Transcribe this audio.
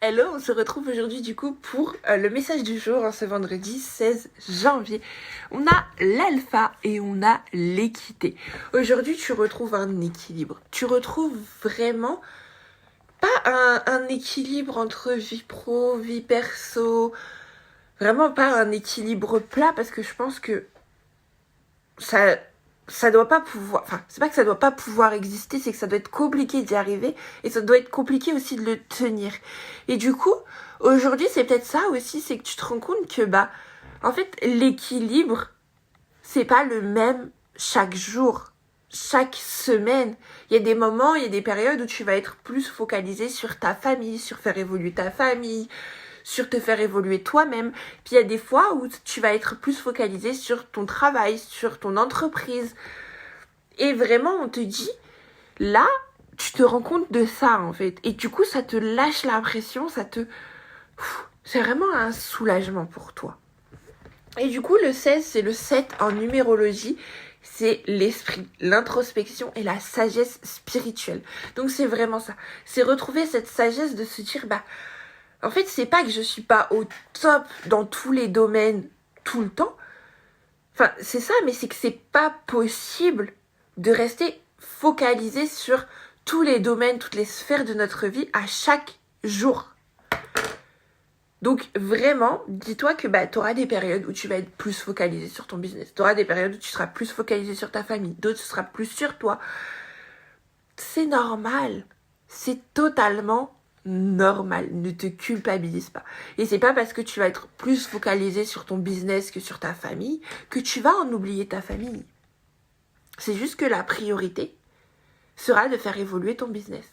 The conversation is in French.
Hello, on se retrouve aujourd'hui du coup pour le message du jour, ce vendredi 16 janvier. On a l'alpha et on a l'équité. Aujourd'hui, tu retrouves un équilibre. Tu retrouves vraiment pas un équilibre entre vie pro, vie perso. Vraiment pas un équilibre plat parce que je pense que ça doit pas pouvoir, enfin, c'est pas que ça doit pas pouvoir exister, c'est que ça doit être compliqué d'y arriver et ça doit être compliqué aussi de le tenir. Et du coup, aujourd'hui, c'est peut-être ça aussi, c'est que tu te rends compte que, en fait, l'équilibre, c'est pas le même chaque jour, chaque semaine. Il y a des moments, il y a des périodes où tu vas être plus focalisé sur ta famille, sur faire évoluer ta famille, sur te faire évoluer toi-même. Puis il y a des fois où tu vas être plus focalisé sur ton travail, sur ton entreprise. Et vraiment, on te dit, là, tu te rends compte de ça, en fait. Et du coup, ça te lâche la pression, c'est vraiment un soulagement pour toi. Et du coup, le 16, c'est le 7 en numérologie. C'est l'esprit, l'introspection et la sagesse spirituelle. Donc, c'est vraiment ça. C'est retrouver cette sagesse de se dire, en fait, c'est pas que je suis pas au top dans tous les domaines tout le temps. Enfin, c'est ça, mais c'est que c'est pas possible de rester focalisé sur tous les domaines, toutes les sphères de notre vie à chaque jour. Donc vraiment, dis-toi que tu auras des périodes où tu vas être plus focalisé sur ton business. Tu auras des périodes où tu seras plus focalisé sur ta famille. D'autres, ce sera plus sur toi. C'est normal. C'est totalement normal. Ne te culpabilise pas. Et c'est pas parce que tu vas être plus focalisé sur ton business que sur ta famille que tu vas en oublier ta famille. C'est juste que la priorité sera de faire évoluer ton business.